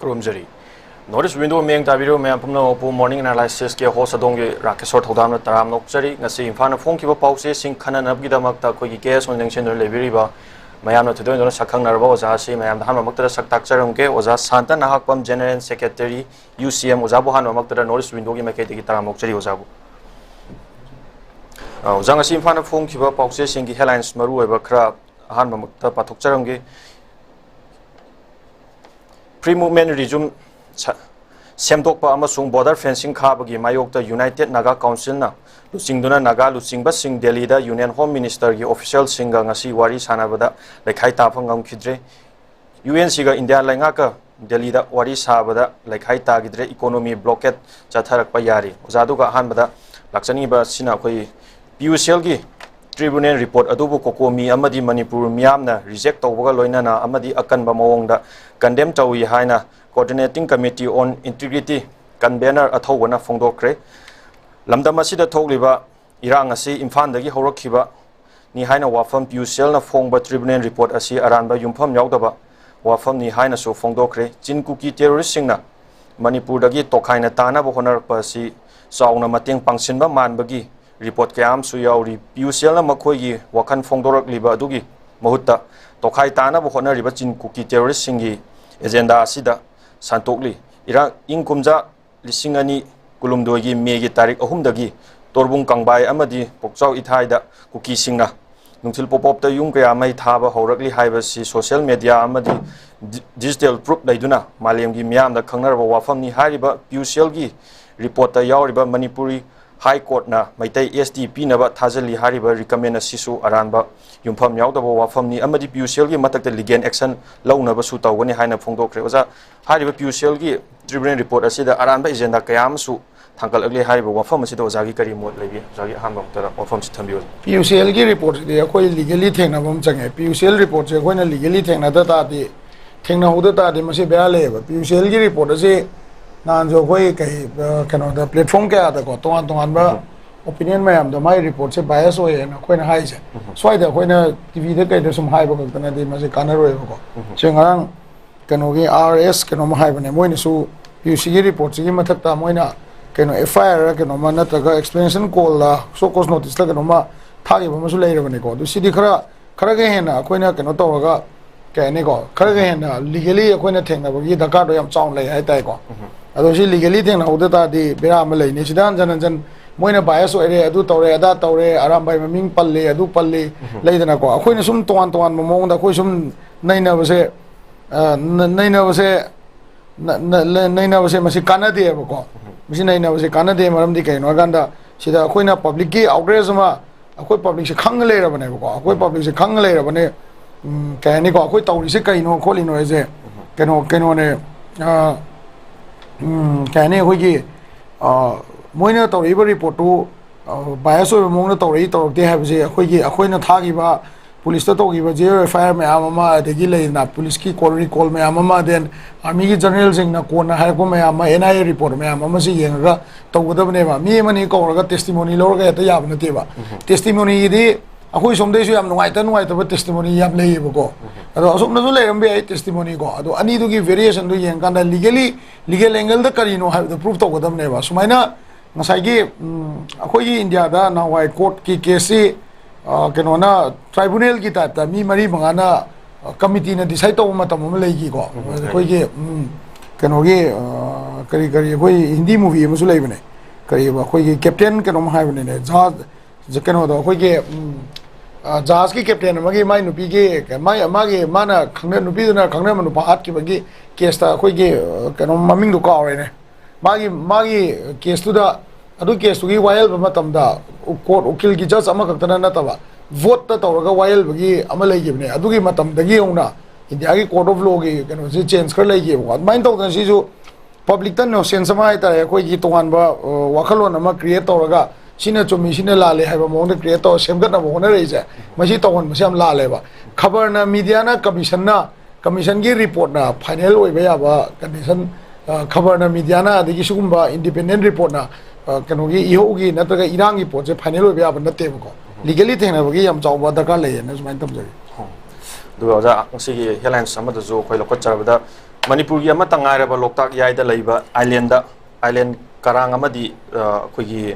Kurumjari. Notice window meng tabiro me apumna opu morning analysis ke host adongi RAKHESWAR THOUDAM na taram nokjari ngasi imphana phone ki ba pause sing khana nabgi damakta khoi ki case on junction lebiriba mayam na thudon sakhang narba oza si mayam han mamakta saktak charum ke oza SHANTA NAHAKPAM General Secretary UCM oza bo han mamakta notice window ki make ki taram nokjari oza bu oza ngasi imphana phone ki ba pause sing ki headlines maru eba khra han mamakta pathok charum ke pre-movement resume Semdokpa amasung border fencing khabagi mayokta United Naga Council na lusingduna Naga lusingba sing Delhi da Union Home Minister gi official singa ngasi wari sanabada lekhai tafang ngamkhidre UNC ga India lainga ka Delhi da wari sabada lekhai tagidre economy blockade chatharakpa yari ozadu ga hanbada lakchani ba sina khoi PUCL gi tribunal report adubu kokomi amadi manipur miyamna reject tawbaga loinana amadi akanba mawongda condemn tawi haina Coordinating Committee on Integrity Convener Athowana Fongdokre Lamdam asida thokliba irang asi Imphal dagi horakhiba ni haina wafam PUCL na phongba tribunal report asi aranba yumpham yaudaba wafam ni haina so fongdokre ꯆꯤꯟꯀꯨꯀꯤ terrorist singna Manipur dagi tokhaina tana bo honarpa asi sauna mateng pangsinba manbagi report kayam su yauri PUCL na makhoigi wakhan fongdorakliba adugi mahutta tokhai tana bo honariba ꯆꯤꯟꯀꯨꯀꯤ terrorist singi agenda asida Santokli Irang Inkumja Lisingani Kulumdogi Megi Tarik Ahumdagi Torbung Kangbai Amadi Pokchau Ithaida Kuki Singna Nungtil Popop the Yung Kaya Mai Thaba Horakli Hibasi social media Amadi digital proof Laiduna Maliamgi Miam the Kangnar Wafam Ni Hariba PUCL reporter Yauriba Manipuri High Court na Maitai SDP Naba Thazali Hariba recommend a Sisu Aranba Yumpham Yaudaba Wafam Ni Amadi PUCL Matak the Ligan action Launaba Suta when Hina Fondo Kreoza Hariba PUCL tribunal report asida Aranba agenda Kayam Su Tankal Ugly Hariba Wafam Sito Zagi Kari Mot Levi Zagi Hamam Wafam Sitambu PUCL report they are quite legally Tanabum Chang PUCL reports are going to legally Tanata the Tangna the Masi Bale PUCL report as a Nanzo Hoi cannot the platform care the Goton Tonba opinion ma'am the my reports a bias way and a quite high. So I when a TV the guy some high book than the Mazikanaro. Chengang Kanogi RS Kanoma High when a moin so you see reports in Matata Moina can fire Kanoma Nataga explanation call so cause notice like Kanoma Tagi Masulator when they go to see the Karagahena Quena Kanotoga Kanigo Karagahena legally a Quena thing that will get the card of sound like I take on. I don't see legally thing how that the Biramale Nishidan and Moina bias area do Tore, that Tore, around by Ming Pale, do Pale, later Nako. When some to one Momon, the question Nina was a Nina was a Masikana de Evoco. Missina was a Canada, Maramdica, Noganda, she the Quina public outragema, a quick public Kangalator when Evoco, a quick public Kangalator when a Canico, a quick Taurisica, no calling as a Canone Cani Wigi. Moina to every report to bias of Mona Torito, they have a Quina Tagiba, police to give a fire me Amama, the Gila in a police key call recall me Amama, then Army generals in a corner, Hakoma, NIA report me Amamasi and to whatever name, me and Manico testimony lower at the Yabnativa. Testimony, a who some days you have no white and white of a testimony Yam go. And also let be a testimony go. I need to give variation to Yankanda legally, legal angle the Carino have the proof of them never. So, Mina. Masagi akhoi India da na wai court ki case kenona tribunal ki ta mi mari mangana committee na decide to matam ma lei ki ko khoi ki kenogi kari kari khoi Hindi movie ma su lei bane kari ba khoi ki captain kenom hai bane ne ja keno da khoi ki jahaz ki captain magi mai nupi ki mai amagi mana khangna nupi na khangna manu pa at ki bagi case ta khoi ki kenom maming du ka ore ne Magi case to the other case to give wild Matamda, court Ukil Gijas Amakatana Natava, vote the Toraga wild Bagi Amalay Gibne, Adugi Matam, the Giona, in the Agi Court of Law, you can see change Kerlay give one. Mind out and Shizu public ton of Sensamita, Quaki to one Wakalona creator, Sina to Machine Lale have among the creator, Semgana Woneraza, Machito and Masham Laleva, Kabarna Mediana Commission report na, Panel Wayaba condition. Kabarna Mediana, the Gishumba independent report na Kanogi Yogi, Nataga Irangi ports, a panel of Yabanatego. Legally, Tenavagi, Java, the Gale, and as my tumble. Do the headlines some of the zoo, Koilokota, Manipur yama tangairaba loktak yaida leiba island karang amadi akhoi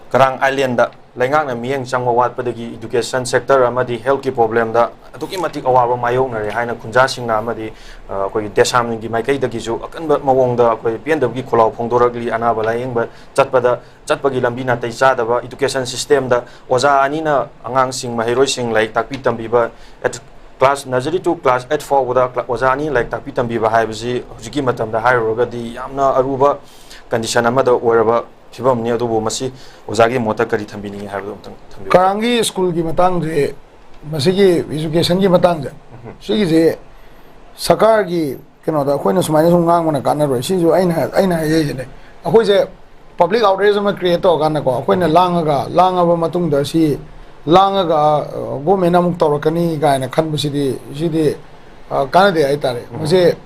karang island da laingak na mieng changwa watpadagi education sector amadi health ki problem da atuki matik awaba mayong na re haina khunja singna amadi akhoi desam ni maikai da gi ju akanba mawong da akhoi pendab gi kholau phongdoragli anaba laing ba chatpagi lambi na tai cha da ba education system da oja ani na angang sing mahiroi sing laik takpi tambi ba at class nursery to class 8 forward oja ani laik takpi tambi ba haibji hujiki matam da hairoga di yamna aruba condition amada oiraba fibam ni adubu masi ozagi mota kari thambini haibdo thambi karangi school gi matang je masigi education gi matang je sigi je sakar gi keno da khoina sumaina sum ngang mona kana roi si ju aina ye je ne akhoi je public outrage ma create to kana ko khoina langaba matung da si langaga government amuk tawrakani gaina khanbu sidi kana de ai tare mase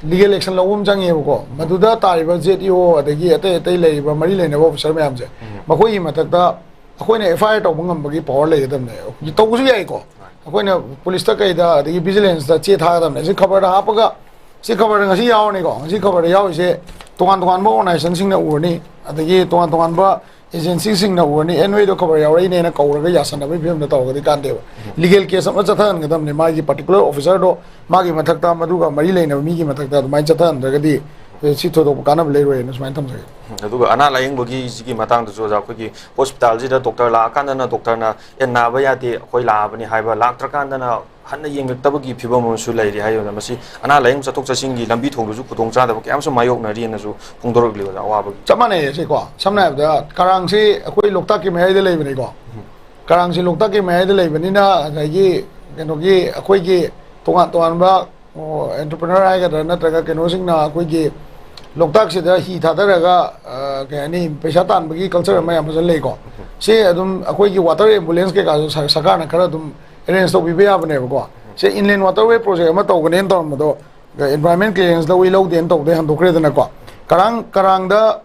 legal action lawum jange ko maduda tariba ZEO adagi ate leiba mari leina officer mayam je makoi matakta akoina FIR to bangam bagi power le gadam ne to kusu yai ko akoina police ta kai da adagi vigilance da che tha gadam ne si khabar da apaga si khabar ngasi yaw ne ko si khabar yaw se tongan ba organization sing na urni adagi tongan ba agency sing na urni enway do khabar yaw ne na kauraga yasan na bim na taw gadi kan de legal case am chathan gadam ne magi particular officer do magi mathakta maduga mari leina mi gi mathakta mai chathan dagadi si to do kana le roi na smain tham sai aduga ana laing bogi gi matang do ja khoi gi hospital ji da doctor la kan na doctor na en ba ya de khoi la bani haiba lak tra kan na hanna yeng tabagi phibam su lai ri hayo na masi ana laing chatok chasing gi lambi thong ju khutong cha da kyam so mayok na ri na ju phongdorok li wa ba chamane se ko samna da karang si khoi lokta ki mai de lai bani ko karang si lokta ki mai de lai bani na gi keno gi khoi gi tongan ba entrepreneur ai ga na tra keno sing na khoi gi loktak se da hi tha da ga ke ani paisa tan bagi culture ma yam le ko se adum akhoi gi water ambulance ke ga sarkar na khara dum arrange to bi ya bane ko se inland waterway project ma to gnen to ma do environment clearance da we lo den to de han do kre da na ko karang da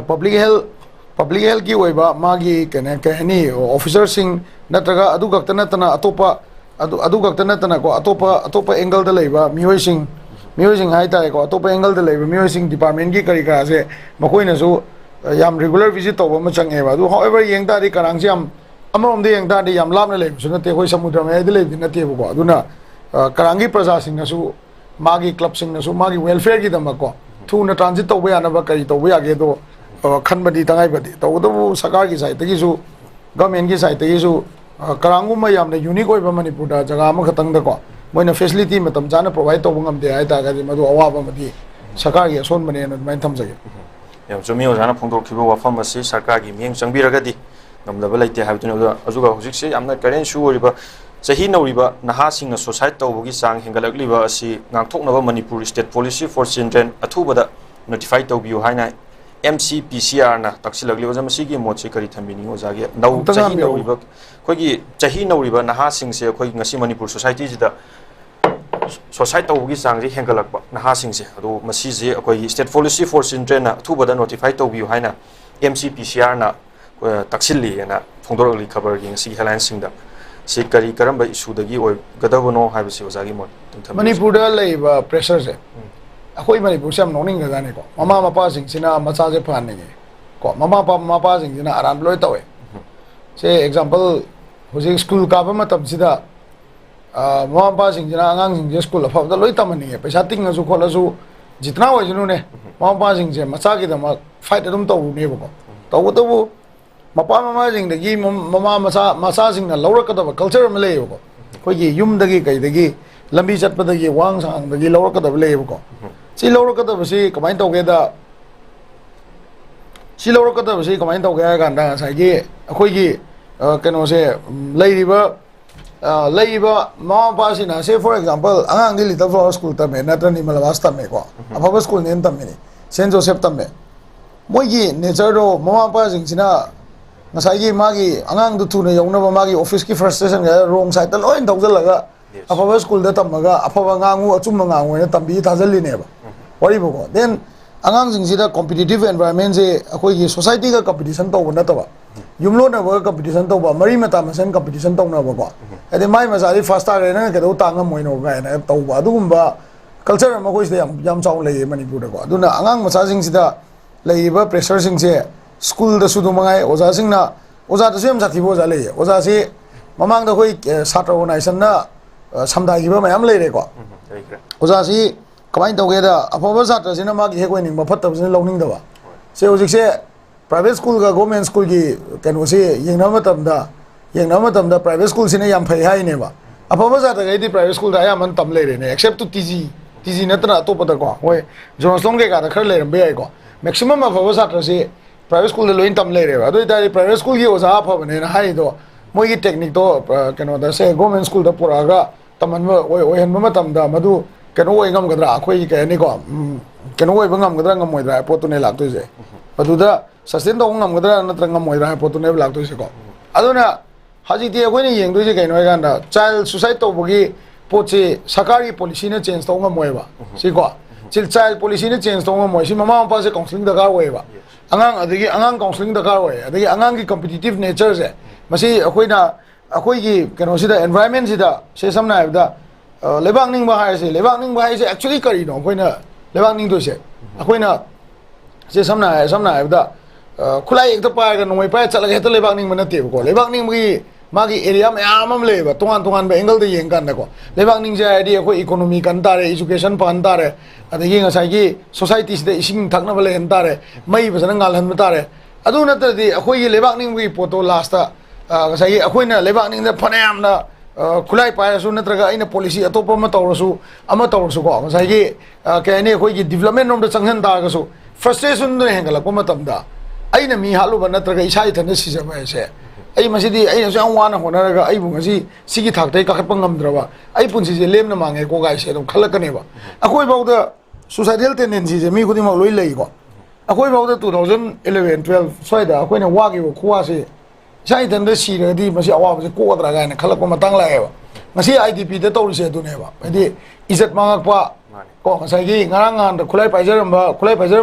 public health ki oi ba ma gi ke ani officer sing natraga adu gak tana atopa adu gak tana ko atopa angle da leiba mioi sing hai tare ko atopa angle da leiba mioi sing department gi kari ka se makoi na su yam regular visit to ba ma chang e ba du however yeng ta ri karang jam amrom de yeng ta ri yam lap na le su na te hoi samudra me de le na te ko aduna karangi praja sing na su magi club sing na su magi welfare gi dam ko thu na transit to ba ya na ba kari to ba ya ge do khan ba di tangai ba di to do sarkar gi sai te gi su government gi sai te gi su karangu ma yam na unique oi ba manipur da jaga ma khatang da ko moina facility matam jana provide to bangam de ai ta ga madu awaba madi sarkar gi son bane na main tham jage yam chumi ojana phongdor khibo wafam asi sarkar gi mieng changbiraga di ngamlaba laite habtuna ajuga hujik se amna current su oriba chahi nauriba naha sing na society tawgi sang hengalakliba asi ngangthoknaba manipur state policy for children athubada notify tawbiu haina MCPCR na taksilagli ojam sigi mochi kari thambini ojage nau chahi nauriba khogi chahi nauriba naha sing se khoi ngasi manipur society jida society tawgi sang ji hengalakba naha sing se adu masi je khoi state policy for children na athubada notify tawbiu haina MCPCR na taksilli na phongdoragli khabar gi ngasi headline sing da si kari karamba issue dagi oi gadabano habisi ojagi mot manipur da leiba pressure se akhoi manipur sam noning ga ne ko mama mapa sing sina macha je phan ne ko mama mapa sing sina aram loi tawe se example hoje school ka ba matam sida mama mapa sing sina angang sing je school fa da loi tamani e paisa ting asu khola su jitna wa junu ne mama mapa sing je macha gi da ma fight dum taw ne ko taw to bu mapa mama sing da gi mama macha sing na lawra ka da culture ma le ko khoi gi yum da gi kai da gi lambi chat pa da gi wang sang da gi lawra ka da le ko si lawra ka da si kamai taw ge da si lawra ka da si kamai taw ge ga da sai gi khoi gi keno se leiba mama pa si na say for example angang di little flower school ta me natra ni malawas ta me ko apa school nen ta me ni Saint Joseph ta me moi gi nature ro mama pa sing sina ngasai gi magi angang du tu na yong na magi office ki frustration ga wrong side ta loi dau jalaga apa school da tamaga apa ngangu achum ngangu ne tambi ta jali ne ba wari bo ko then angang sing sida competitive environment je akoi gi society ga competition to na ta ba yumlo na ba competition to ba mari mata masan competition to na ba ko ade mai ma sari first star na ke do ta ngam moi no ga na to ba du ba culture ama khoi sida yam chaw lei manipur da ko aduna angang macha sing sida leiba pressure sing se school da su du mangai oja sing na oja da sem sathi bo ja lei oja se mamang da khoi satra organization na samdai gi ba mayam lei re ko oja si kamai tau ge da apoba satra sina ma gi he koi ning ma phat ta sina lowning da ba se ojik se private school ga government school gi kanu se yengna matam da private school sina yam phai hai ne ba apoba satra ga di private school da ya man tam lei re ne except to TG natana to pada ko hoi joslong ge ga da khar le ram be ai ko maximum apoba satra se private school da loin tam lei re ba do da private school gi oja pha bane na hai do moi gi technique to kanu da se government school da pura ga taman ma oi han matam da madu kanu oi ngam gadra khoi ke ni ko kanu oi bangam gadra ngam moi dra pot ne lak to je madu da sustain do ngam gadra na tra ngam moi dra pot ne lak to je ko aduna haji ti khoi ni yeng do je kai noi gan da child suicide to bogi poche sakari policy ne change to ngam moi ba si ko child policy ne change to ngam moi si mama pa se counseling da ga oi ba angang adigi angang counseling da ga oi adigi angang gi competitive nature je masi akhoi gi kanu sida environment sida se samna ai da lebang ning ba hai se actually kari no koina lebang ning do se akoina se samna ai da khulai ek ta pa ga noi pa chala ge ta lebang ning mana te ko lebang ning gi magi area ma am le ba tongan ba angle de yeng kan da ko lebang ning je ai akhoi economy kan ta re education pan ta re adagi nga sai gi society sida ising thakna ba le hen ta re mai ba sana ngal han ba ta re adu na ta di akhoi gi lebang ning gi poto last ta sai gi akhoi na lebang ning da phanam na khulai pa su natraga ina policy atopa ma tawrasu ko sai gi ke ne khoi gi development nom da changhan da ga su frustration ne hengala ko matam da aina mi halu ba natraga isai thana si ja ba se ai masidi aina so wana hona ga ai bu ngasi sigi thak tai ka khapang ngam draba ai punsi je lem na mangai ko ga se dum khalak ne ba akoi ba da suicidal tendency je mi khudi ma loi lei ko akoi ba da 2011 12 soida akoi ne wa gi ko khuwa se sai dan da si re di masi awa ba ko dra ga ne khalak ko matang la e ba masi IDP da to se du ne ba adi izat mangak pa ko sai gi ngarang an da khulai paijaram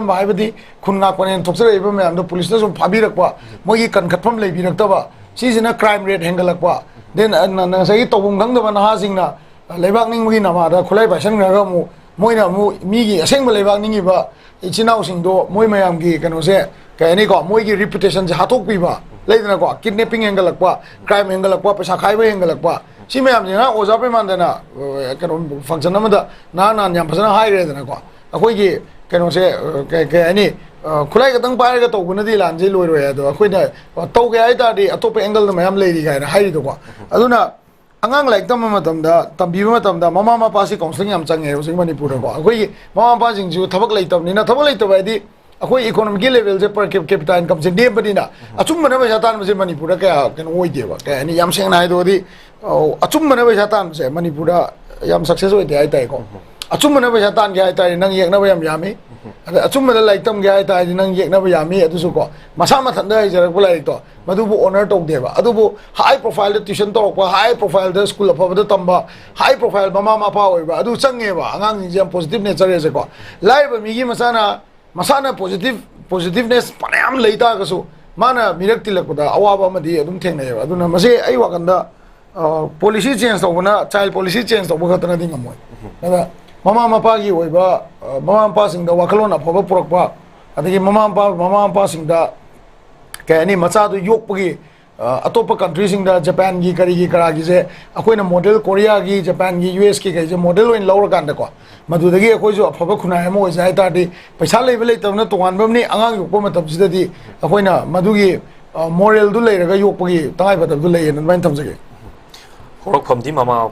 ba hai badi khun nga ko ne thokse ba me am da police na so phabi rak pa mo gi kan khatpham lei bi rak ta ba si jina crime rate hengalak pa then na sai gi tobung gang da ba na ha sing na leibak ning gi na ma da khulai paisan ga mu moina mu mi gi aseng ba leibak ning gi ba ichinau sing do moi mayam gi kanu se ka ni ko moi gi reputation je hatok pi ba leidna ko kidnapping hengalak pa crime hengalak pa paisa khai ba hengalak pa si mayam jina oja pe man da na kanu function na ma da na yam phasana hai re da na ko akoi gi kanu se ke ani khulai ka tang pa ga to gun di lan je loi roi do akoi na to ge ai ta di atop angle na mayam lei di ga na hai do ko aduna angang like tam matam da tambi matam da mama mapa si counseling yam change e using manipur ko akoi mama mapa jing ju thabak lei tam ni na thabak lei to ba di akoi economic level je per capita income je de badi na achum mana ba jatan je manipur ka kan oi de ba ka ni yam seng nai do di achum mana ba jatan je manipur yam success oi de ai tai ko achum mana ba jatan ge ai tai nang yek na ba yam yami achum mana like tam ge ai tai nang yek na ba yami adu su ko masa ma than da je ko lai to madu bu honor to de ba adu bu high profile tuition to ko high profile the school of the tamba high profile mama ma pa oi ba adu change ba angang jam positive nature je ko lai ba mi gi masana positiveness panam leita ga su mana mirak tilak da awaba ma di adum theng nei ba aduna mase ai wa kan da policy change to na child policy change to ba ta ding amoi da mama mapa gi oi ba mama mapa sing da wakalon a phoba purak pa adagi mama mapa sing da ke ani macha du yok pagi atopa country sing da Japan gi kari gi kara gi je akoi na model Korea gi Japan gi US ki ge je model in lower kan da ko madu dagi akoi jo phoba khuna mo jai ta di paisa lei be lei tam na tongan bam ni angang yok pa matam sida di akoi na madu gi moral du lei ra ga yok pagi tangai ba du lei nan ban tham jage horok pham di mama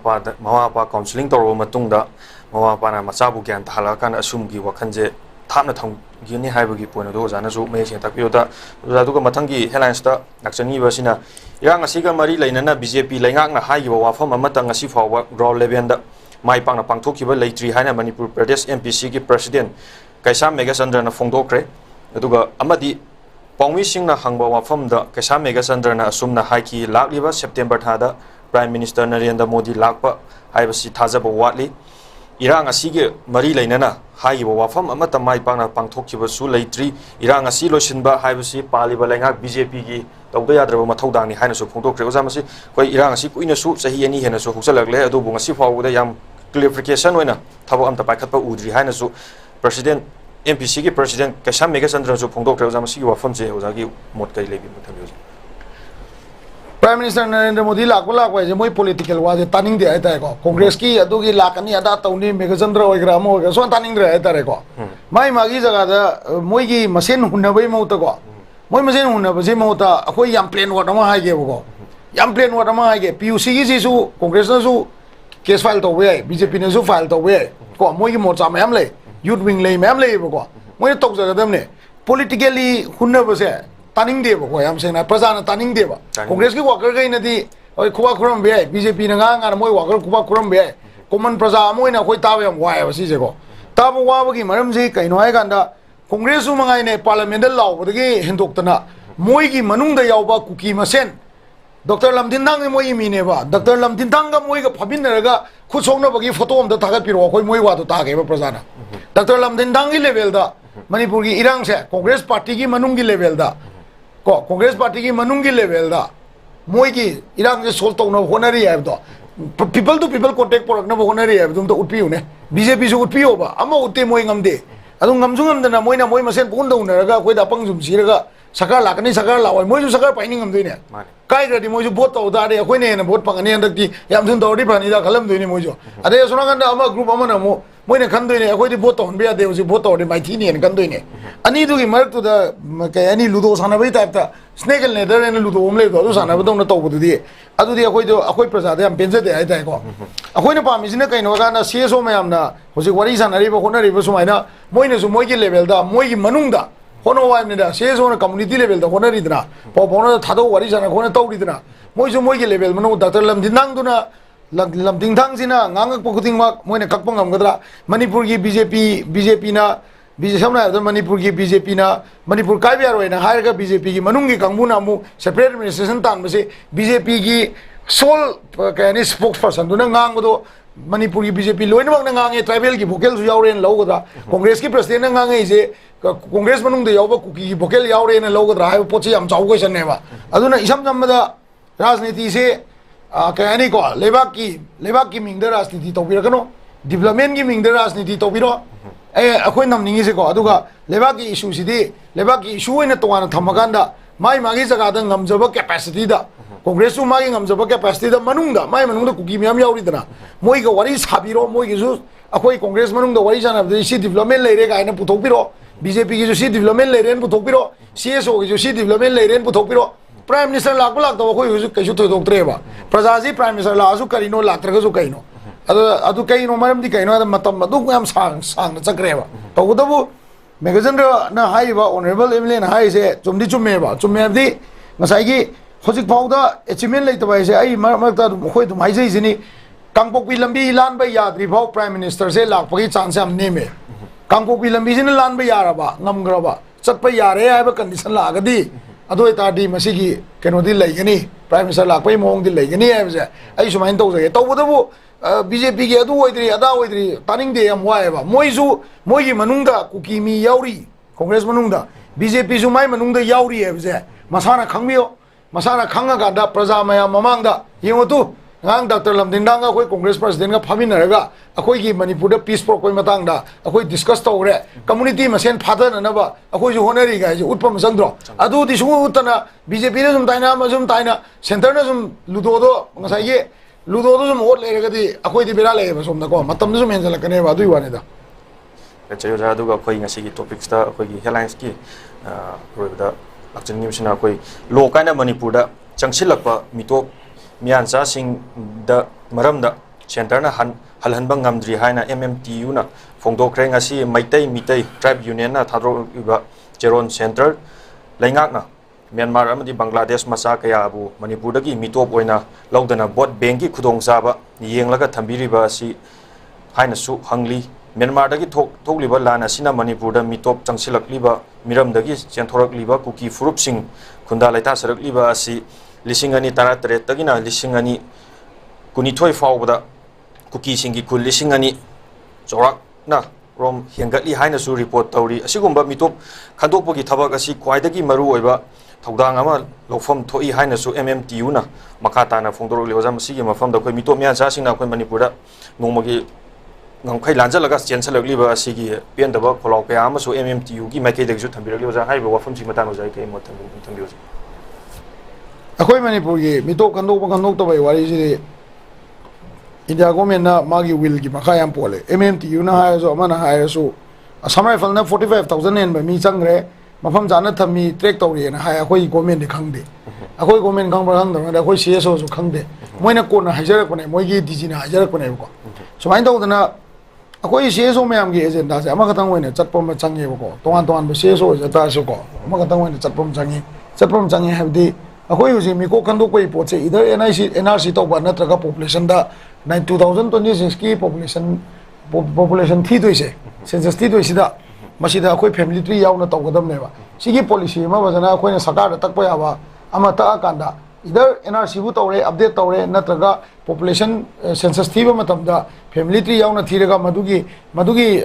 pa counseling to ro matung da mama pa na macha bu gyan ta hala kan asum gi wakhan je thapna thang gi ni hai ba gi point do jana ju me se tak pi da du ga mathang gi headlines ta nakchani ba sina yang asi ga mari leina na BJP leingak na hai wa wafam ama tang asi fawa ground level da mai pang na pangthok ki ba leitri haina Manipur Pradesh MPC ki president 𝐀𝐍𝐿 𝐀𝐍 na phongdokre aduga amadi pongmi sing na hangba wafam da 𝐀𝐍𝐿 𝐀𝐍 na asum na hai ki lakliba September thada Prime Minister Narendra Modi lakpa haibasi thajaba watli irang asige mari leinana haiba wafam amata mai pangna pangthokkiba su leitri irang asi losinba haibasi paliba lengak BJP gi tawda yadraba mathaudang ni haina su phongdokre ozamasi koi irang asi kuina su sahi ani hena su huksalakle adu bunga si fawda yam clarification oina thabo amta paikhatpa udri haina su president MPC ki president 𝐍𝐄𝐖𝐒 𝐀𝐍𝐀 phongdok thre oja masi wafam je oja gi mot kai lebi muthabi Prime Minister Narendra Modi lakwa je moi political wa je taning de ai ko Congress ki adu gi lakani ada tauni Megachandra oigra mo oigra so taning de ai tare ko mai magi jaga da moi gi masen hunnabai mo ta ko moi masen hunnabai je mo ta akoi yam plain wa ma ha ge ko yam plain wa ma ha ge PUC gi su Congress na su case file to we BJP na su file to we ko moi gi mo cha mayam le youth wing le mayam le ko moi tok jaga dam ne politically hunnabai se taning de ko yam sena praja na taning de ba Congress ki worker gai na di oi khuwa khuram be BJP na nga moi worker khuwa khuram be common praja moi na khoi ta yam wa ba si je ko ta bo wa ba gi maram ji kai no ai kan da Congress su mangai ne parliament law ba gi hindok tana moi gi manung da yaw ba kuki masen Dr. Lamdin Dang moi mi ne ba Dr. Lamdin Dang ga moi ga phabin na ga khu song na ba gi photo am da thagat piro khoi moi wa to ta ge ba praja na Dr. Lamdin Dang gi level da Manipur gi irang se Congress party gi manung gi level da ko Congress party ki manung gi level da moi ki irang je sol to na honari hai to people to people contact porak na honari hai dum to utpi une BJP su utpi oba ama utte moi ngamde adu ngamjung ngam na moi masen pun da una ga khoi da pang jum sir ga sakar lakani sakar lawai moi ju sakar paini ngam dei ne kai ga di moi ju vote to da de khoi ne na vote pang ne andak ti yam thun to ri phani da khalam dei ne moi ju ade sona kan da ama group ama na mo moi ne khan dei ne khoi di vote to hon be de ju vote to de mai thi ne kan dei ne ani du gi mar tu da kai ani ludo sana bai type ta snake ne da ne ludo om le do sana ba dong na to bu di adu di khoi praja da am penje de ai dai ko khoi ne pa mi sine kai no ga na CSO mayam na hoji wari sana ri ba khona ri ba sumai na moi ne su moi gi level da moi gi manung da hono wa ne da CSO na community level da khona ri dna po na thado wari sana khona to ri dna moi su moi gi level manu Dr. Lamdin Dang du na lamding thang sina ngangak pokuting mak moi ne kakpang am gadra Manipur gi BJP na samna da Manipur gi BJP na Manipur kai biar we na hair ga BJP gi manung gi kangbu na mu separate administration tan base BJP gi sole ka ni spokesperson du na ngang do Manipur gi BJP loin bang na ngang e tribal gi vocal su yawren lo gadra Congress ki president na ngang e je Congress manung de yawba kuki gi vocal yawren lo gadra hai pochi am chau question ne ba aduna isam jam da rajniti se kayani ko lebak ki mingda rajniti to bira kano development ki mingda rajniti to biro akhoi nam ningi se ko aduga lebak ki issue sidi lebak ki issue ina tongana thamaganda mai magi jaga da ngamjaba capacity da Congress su magi ngamjaba capacity da manungda mai manungda kuki myam yauri dana moi ga wari sabiro moi gi su akhoi Congress manungda wari jana da si development leire ga ina puthok biro BJP gi su si development leire puthok biro CSO gi su si development leire puthok biro Prime Minister lak to khoi hu kai su to dok tre ba prajaji Prime Minister la su karino lak tra ga su kaino adu kaino maram di kaino da matam adu yam sang na chakre ba to da bu Megachandra na hai ba honorable MLA na hai se chumdi chumme ba chumme di ngasai gi hojik phau da achievement lei ta ba se ai mar ta khoi dum hai jai jini kangpokpi lambi lan ba yadri phau Prime Minister se lak pa gi chance am ne me kangpokpi lambi jin lan ba yara ba ngam gra ba chat pa yare ai ba condition la ga di adu ta di masigi keno di lei gani Prime Minister lak pai mong di lei gani ai se ai sumain to je to bu bu BJP ki adu oidri ada oidri taning de am wae ba moi gi manungda kuki mi yauri Congress manungda BJP su mai manungda yauri ai se masana khangmio masana khanga ga da praja maya mamangda yengo tu ngang Dr. Lamdin Dang khoi Congress president ga phamin raga akhoi gi Manipur da peace pro koi matang da akhoi discuss to re community masen father na ba akhoi ju honari ga ju utpam sandro adu di su utana BJP na zum taina center na zum ludo do ngasai ge ludo do zum hot le ga di akhoi di bera le ba som na ko matam zum men jala kane ba du wane da chayo ja du ga khoi ngasi gi topics da akhoi gi headlines ki roi da action news na akhoi lo kaina Manipur da changsilakpa mitop miansa sing da maramda center na halhanba ngamdri haina MMTU na phongdokre ngasi mitai tribe union na thadro iba jeron center laingak na Myanmar amadi Bangladesh masa kaya abu Manipur dagi mitop oina laudana bot bank ki khudong saba yenglaga thambiriba si haina su hangli Myanmar dagi thokliba lana sina Manipur da mitop changsilakliba miram dagi chentorakliba kuki furup sing khunda laita sarakliba si lisingani tara tere tagina lisingani kunithoi fawbada kuki singi kul lisingani chorak na rom hengatli haina su report tawri asigumba mitop khandokpogi thabak asi kwaidagi maru oiba thaudang ama lofam thoi haina su MMTU na makata na phongdorok lewaja masigi mafam da khoi mitop myan sa singna khoi Manipur da nongmagi ngam lanza laga chancellor liba asigi pendaba kholau kaya amasu MMTU gi maike degju thambiragli oja haiba wafam si matano jai kai motam thambi oja akhoi manipur gi mito kandok to bai wari ji India government na magi will gi makha yam pole MMTU na ha so mana ha so Assam Rifle na 45,000 yen ba mi changre mafam jana thami trek tawri na ha akhoi government ni khangde akhoi government khang ba khang da akhoi CSO su khangde moina ko na hajar ko ne moi gi DG na hajar ko ne ko so main taw na akhoi CSO mayam gi agenda se ama khatang hoine chatpom ma change ko tongan ba CSO ja ta so ko ama khatang hoine chatpom change habdi akhoi uji mi ko khandok pai poche either NRC to ba natraga population da 2026 ki population thi doise census thi doise da masida akhoi family tree yaw na tawgadam ne ba sigi policy ma bajana akhoi na sarkar da takpa ya ba ama ta kanda either NRC bu tawre update tawre natraga population census thi ba matam da family tree yaw na thiraga madugi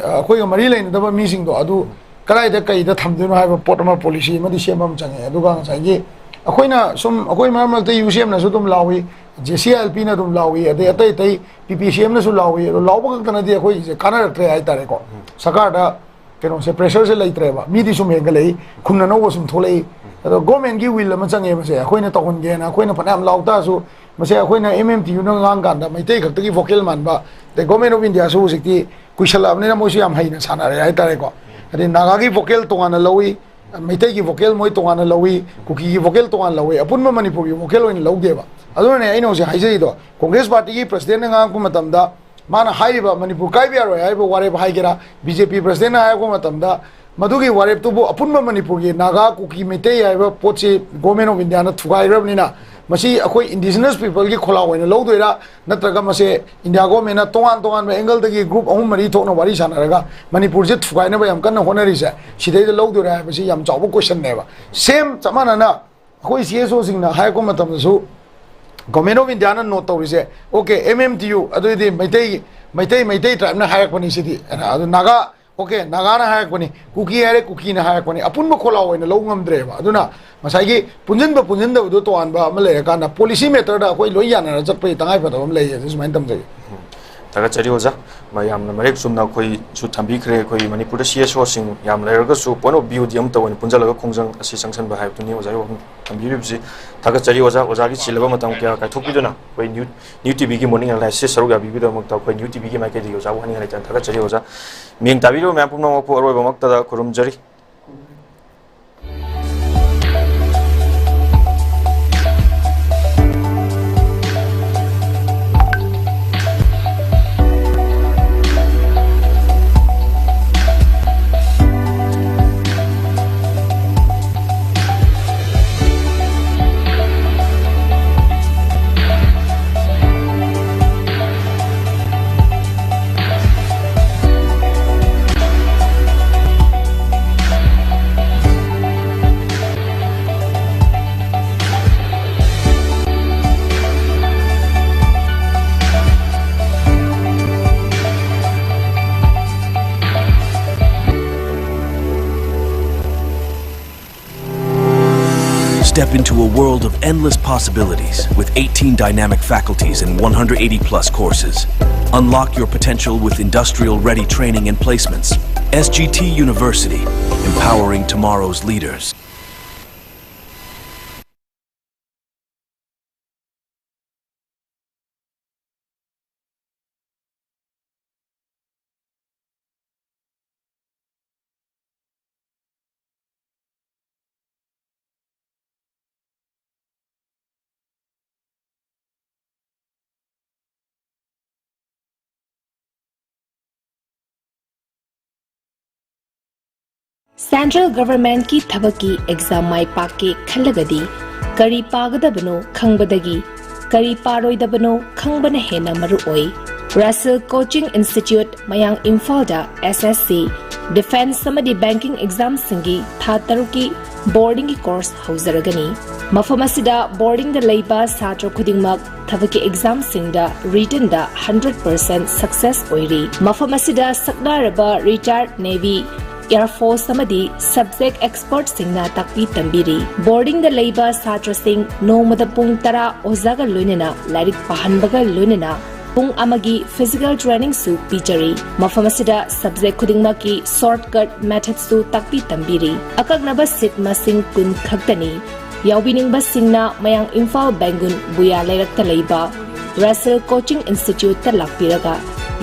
akhoi ga mari lain da ba mi sing do adu kalai da kai da thamdino ha ba pot ma policy ma di semam change adu ga sai gi akhoi na sum akhoi ma te UCM na su dum lawi JCLP na dum lawi ade atai PPCM na su lawi lawba ka na di akhoi je kana tre ai tare ko sarkar da keno se pressure se lai tre ba mi di sum hengalei khumna no sum tholei ado government gi will ma change ma se akhoi na tawon ge na akhoi na phanam lawta su ma se akhoi na MMTU na ngang kan da mai te khak gi vocal man ba the government of India su sikti kuishala abne na mo su yam hai na sana re ai tare ko ade naga gi vocal tongana lawi Maitai ki vocal moi tongana lawi kuki ki vocal tongan lawi apunma manipur ki vocal oin lawde ba adone aino se haijai do congress party ki president nga ku matamda mana haiba manipur kai biaro haiba ware ba haigera BJP president na ku matamda madugi ware tu bo apunma manipur ki naga kuki maitai haiba poche government of India na thugai rabni na masi akhoi indigenous people ki khola oin lawdoira natraga mase India government na tongan ba angle dagi group ahum mari thokna wari sanaraga manipur je thugai na ba yam kan honari se sidai da lawdoira masi yam chawbo question ne ba same chamana na akhoi CSO sing na hai ko matam su government of India na note tawri se okay MMTU adu di maitai tribe na hai ko ni sidi adu naga okay naga na hai ko ni kuki na hai ko ni apun ba khola oin law ngam dre ba aduna masai gi punjin da du to an ba ma le ka na policy matter da koi loi yana jat pai tangai pa da am le ye su main tam jai taga chari oja mayam na marek sumna koi su thambi khre koi manipur da CSO sing yam le ga su point of view diam tawani punjala ga khongjang asi sanction ba hai tuni oja yo thambi ribji taga chari oja gi chilaba matam kya kai thok bidona koi new TV gi morning analysis saru ga bibi da mak ta koi new TV gi mai ke di oja wa hani ngai chan taga chari oja ming tabiro map no ko aroi ba mak ta da kurum jari Step into a world of endless possibilities with 18 dynamic faculties and 180 plus courses. Unlock your potential with industrial-ready training and placements. SGT University, empowering tomorrow's leaders. Central government की थबकी exam माई पाके खलगदी करी पागदबनो खंगबदगी करी पारोइदबनो खंगबन हेना मरु ओई Russell Coaching Institute mayang Imphal SSC Defense samadi banking exam singi tha taruki boarding course hauzaragani mafam asida boarding da leiba satra khudingmak thabaki exam singda written da 100% success oiri mafam asida saknaraba retired navy Air Force samadi subject expert singna takpi tambiri boarding da leiba satra sing nomada pung tara ozaga loinena lairik pahanbaga loinena Pung amagi physical training su pijari. Mafam asida subject khudingmaki shortcut methods su takpi tambiri. Akagnaba sit masing kun khaktani. Yaubiningba singna mayang Imphal Bengun buya lairakta leiba Russell Coaching Institute ta lakpiraga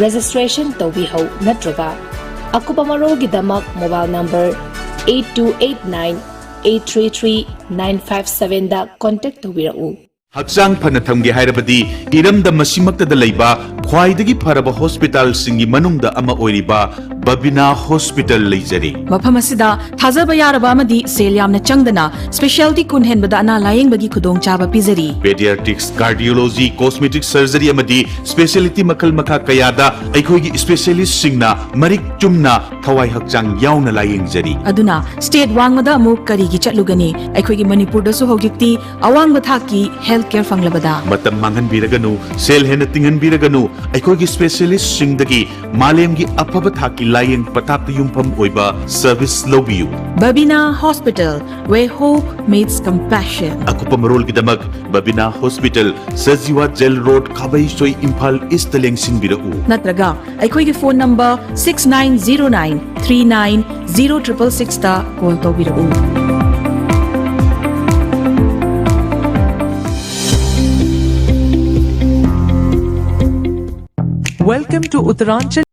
registration tawbihau natraga akupa marolgi damak mobile number 8289-833-957 da contact tawbirau. Hakchang phana thamge hairabadi iramda masimakta da leiba khwaidagi pharaba hospital singi manungda ama oiriba Babina Hospital leijari. Mafam asida thajaba yaraba amadi sel yamna changdana specialty kun henbada ana layingbagi khudong chaba pizari. Pediatrics, cardiology, cosmetic surgery amadi specialty makal makha kayada aikhoigi specialist singna marik chumna thawai hakchang yauna layingjari. Aduna state wangmada amuk karigi chatlugani aikhoigi manipur da su hojikti awangba thaki healthcare fanglabada. Matam manghan biraganu sel hena tinghan biraganu aikhoigi specialist singdagi malemgi afaba thaki laying patapta yumpham oiba service lobiyu. Babina Hospital, where hope meets compassion. Akupa marol gidamak Babina Hospital, Sajiwa Jail Road, Kabay Soy Imphal East Lengsin birau. Natraga aikhoigi phone number 6909390666 ta call tawbirau. Welcome to Uttaranchal